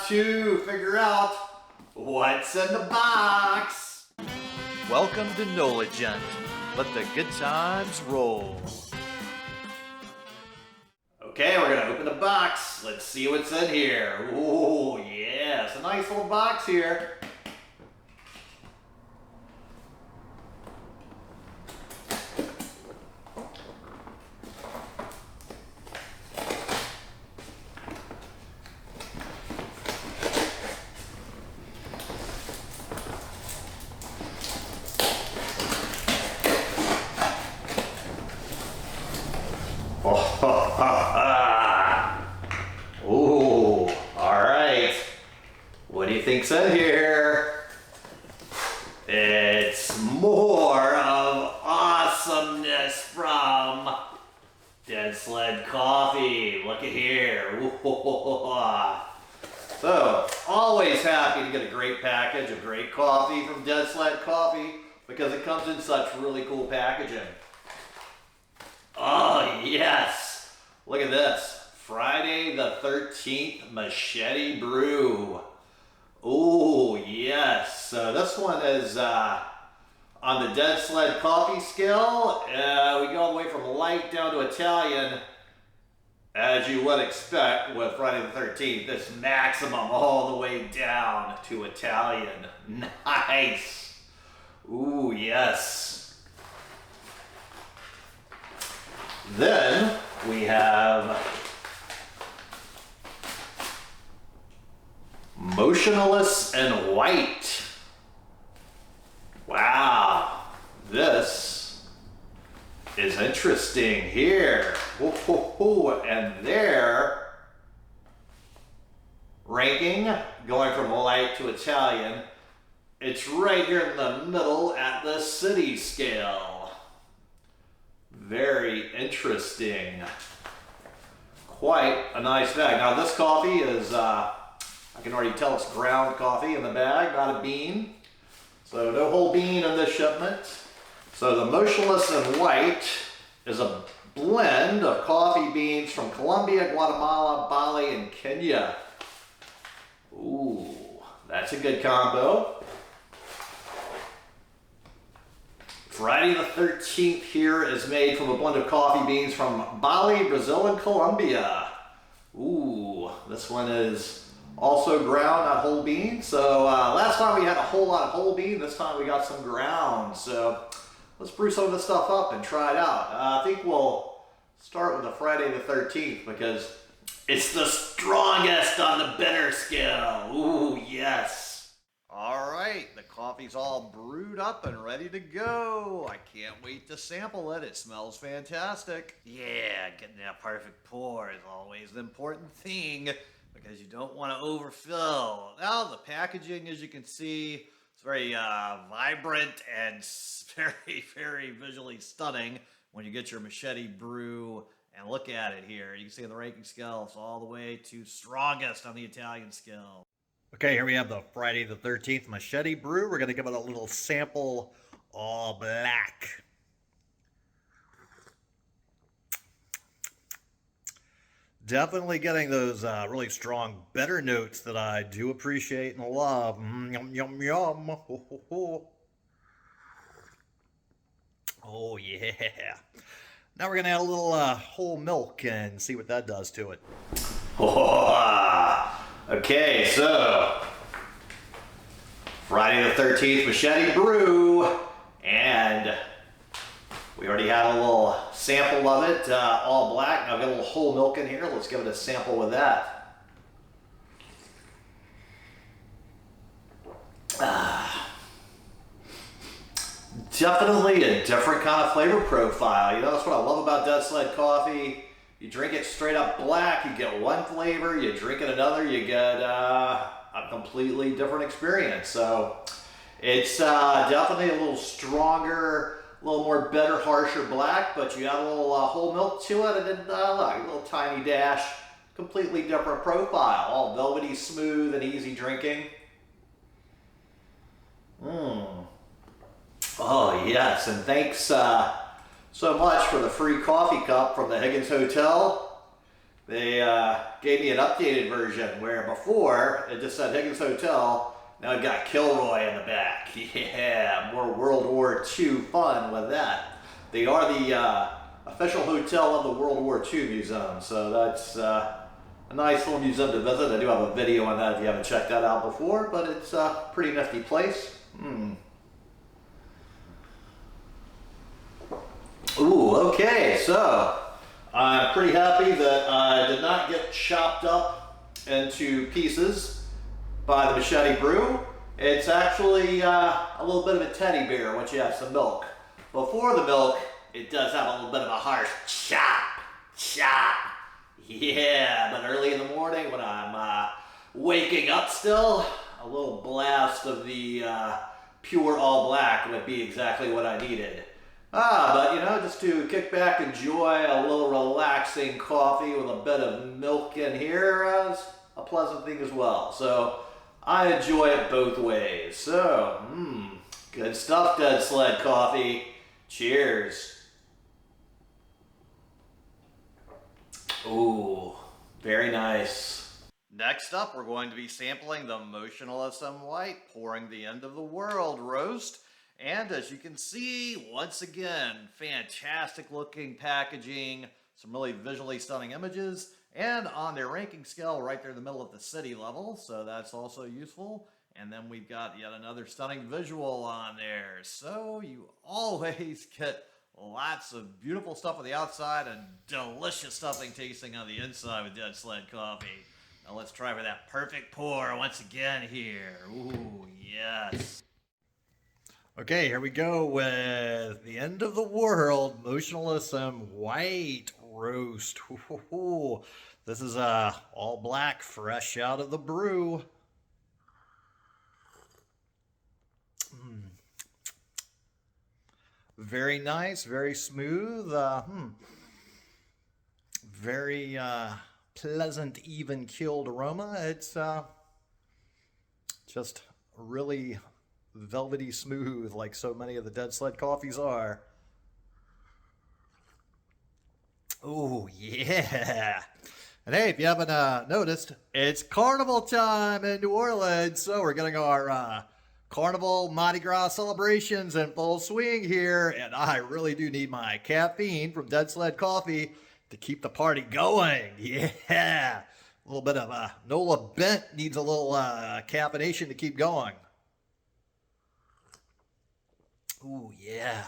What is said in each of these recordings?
to figure out what's in the box. Welcome to NOLA Gent. Let the good times roll. Okay, we're gonna open the box. Let's see what's in here. Oh yeah, it's a nice little box here. Ooh, all right. What do you think's in here? It's more of awesomeness from Dead Sled Coffee. Look at here. Ooh. So, always happy to get a great package of great coffee from Dead Sled Coffee because it comes in such really cool packaging. Oh, yes. Look at this. Friday the 13th Machete Brew. Oh, yes. So this one is on the Dead Sled Coffee scale. We go all the way from light down to Italian, as you would expect with Friday the 13th. This maximum all the way down to Italian. Nice. Ooh, yes. Then we have Motionless and White. Wow, this is interesting here. And their ranking, going from light to Italian, it's right here in the middle at the city scale. Very interesting. Quite a nice bag. Now this coffee is, I can already tell it's ground coffee in the bag, not a bean. So no whole bean in this shipment. So the Motionless and White is a blend of coffee beans from Colombia, Guatemala, Bali, and Kenya. Ooh, that's a good combo. Friday the 13th here is made from a blend of coffee beans from Bali, Brazil, and Colombia. Ooh, this one is also ground, not whole bean. So last time we had a whole lot of whole bean. This time we got some ground. So let's brew some of this stuff up and try it out. I think we'll start with the Friday the 13th because it's the strongest on the bitter scale. Ooh, yes. All right, the coffee's all brewed up and ready to go. I can't wait to sample it. It smells fantastic. Yeah, getting that perfect pour is always an important thing because you don't want to overfill. Now, the packaging, as you can see, it's very vibrant and very, very visually stunning when you get your Machete Brew and look at it here. You can see on the ranking scale, it's all the way to strongest on the Italian scale. Okay, here we have the Friday the 13th Machete Brew. We're going to give it a little sample all black. Definitely getting those really strong bitter notes that I do appreciate and love. Yum, yum, yum. Ho, ho, ho. Oh, yeah. Now we're going to add a little whole milk and see what that does to it. Oh, okay, so Friday the 13th Machete Brew, and we already had a little sample of it, all black. Now I've got a little whole milk in here. Let's give it a sample with that. Definitely a different kind of flavor profile. You know, that's what I love about Dead Sled Coffee. You drink it straight up black, you get one flavor. You drink it another, you get a completely different experience. So it's definitely a little stronger, a little more bitter, harsher black, but you add a little whole milk to it, and then a little tiny dash, completely different profile. All velvety, smooth, and easy drinking. Oh yes, and thanks so much for the free coffee cup from the Higgins Hotel. They gave me an updated version where before it just said Higgins Hotel. Now I've got Kilroy in the back. Yeah, more World War II fun with that. They are the official hotel of the World War II Museum, so that's a nice little museum to visit. I do have a video on that if you haven't checked that out before, but it's a pretty nifty place. Ooh, okay, so I'm pretty happy that I did not get chopped up into pieces by the Machete Brew. It's actually a little bit of a teddy bear once you have some milk. Before the milk, it does have a little bit of a harsh chop, chop. Yeah, but early in the morning when I'm waking up still, a little blast of the pure all black would be exactly what I needed. But you know, just to kick back, enjoy a little relaxing coffee with a bit of milk in here is a pleasant thing as well. So I enjoy it both ways. So, good stuff, Dead Sled Coffee. Cheers. Ooh, very nice. Next up, we're going to be sampling the Motionless and White, pouring the End of the World roast. And as you can see, once again, fantastic looking packaging, some really visually stunning images, and on their ranking scale right there in the middle of the city level, so that's also useful. And then we've got yet another stunning visual on there. So you always get lots of beautiful stuff on the outside and delicious stuffing tasting on the inside with Dead Sled Coffee. Now let's try for that perfect pour once again here. Ooh, yes. Okay, here we go with the End of the World Motionless and White roast. Ooh, this is all black, fresh out of the brew. Very nice, very smooth. Very pleasant, even keeled aroma. It's just really velvety smooth, like so many of the Dead Sled coffees are. Oh yeah. And hey, if you haven't noticed, it's carnival time in New Orleans, so we're getting our carnival Mardi Gras celebrations in full swing here, and I really do need my caffeine from Dead Sled Coffee to keep the party going. Yeah. A little bit of NOLA Gent needs a little caffeination to keep going. Ooh, yeah.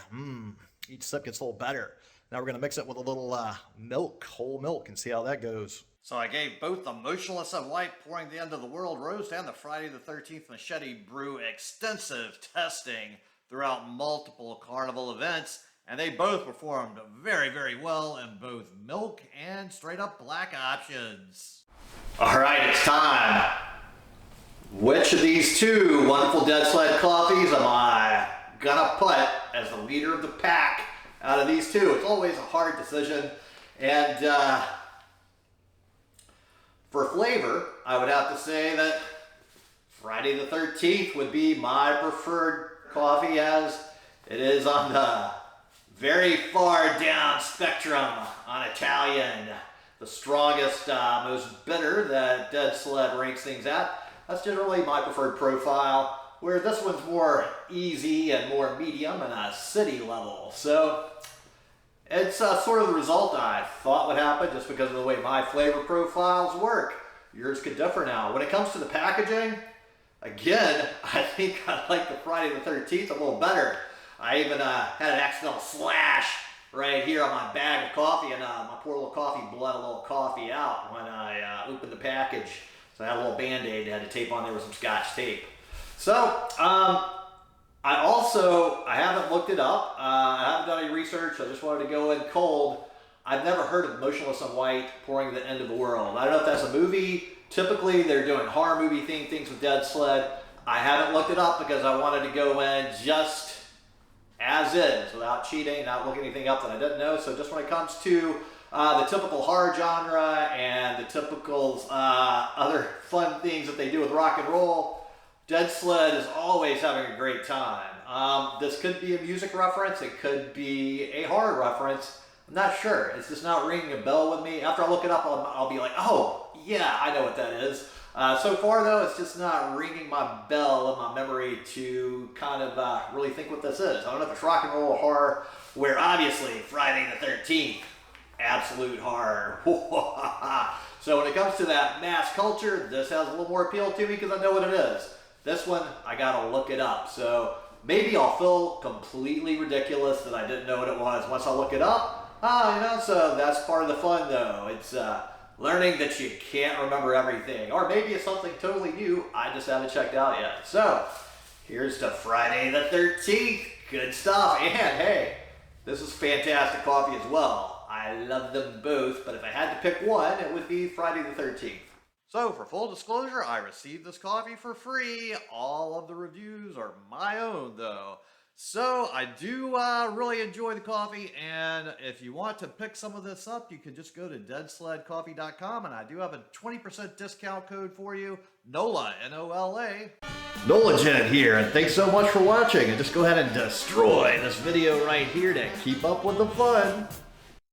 Each sip gets a little better. Now we're going to mix it with a little milk, whole milk, and see how that goes. So I gave both the Motionless and White Pouring the End of the World roast and the Friday the 13th Machete Brew extensive testing throughout multiple carnival events, and they both performed very, very well in both milk and straight up black options. All right, it's time. Which of these two wonderful Dead Sled coffees am I gonna put as the leader of the pack out of these two? It's always a hard decision, and for flavor, I would have to say that Friday the 13th would be my preferred coffee, as it is on the very far down spectrum on Italian, the strongest, most bitter that Dead Sled ranks things at. That's generally my preferred profile, where this one's more easy and more medium and a city level. So it's sort of the result I thought would happen just because of the way my flavor profiles work. Yours could differ now. When it comes to the packaging, again, I think I like the Friday the 13th a little better. I even had an accidental slash right here on my bag of coffee, and my poor little coffee bled a little coffee out when I opened the package. So I had a little Band-Aid I had to tape on there with some Scotch tape. So, I haven't looked it up. I haven't done any research. I just wanted to go in cold. I've never heard of Motionless and White Pouring the End of the World. I don't know if that's a movie. Typically, they're doing horror movie themed things with Dead Sled. I haven't looked it up because I wanted to go in just as is, without cheating, not looking anything up that I didn't know. So just when it comes to the typical horror genre and the typical other fun things that they do with rock and roll, Dead Sled is always having a great time. This could be a music reference. It could be a horror reference. I'm not sure. It's just not ringing a bell with me. After I look it up, I'll be like, oh, yeah, I know what that is. So far, though, it's just not ringing my bell in my memory to kind of really think what this is. I don't know if it's rock and roll horror, where obviously Friday the 13th, absolute horror. So when it comes to that mass culture, this has a little more appeal to me because I know what it is. This one, I gotta look it up. So maybe I'll feel completely ridiculous that I didn't know what it was once I look it up. So that's part of the fun, though. It's learning that you can't remember everything. Or maybe it's something totally new I just haven't checked out yet. So here's to Friday the 13th. Good stuff. And hey, this is fantastic coffee as well. I love them both, but if I had to pick one, it would be Friday the 13th. So for full disclosure, I received this coffee for free. All of the reviews are my own, though. So I do really enjoy the coffee, and if you want to pick some of this up, you can just go to deadsledcoffee.com, and I do have a 20% discount code for you, NOLA, N-O-L-A. NOLA Gent here, and thanks so much for watching, and just go ahead and destroy this video right here to keep up with the fun.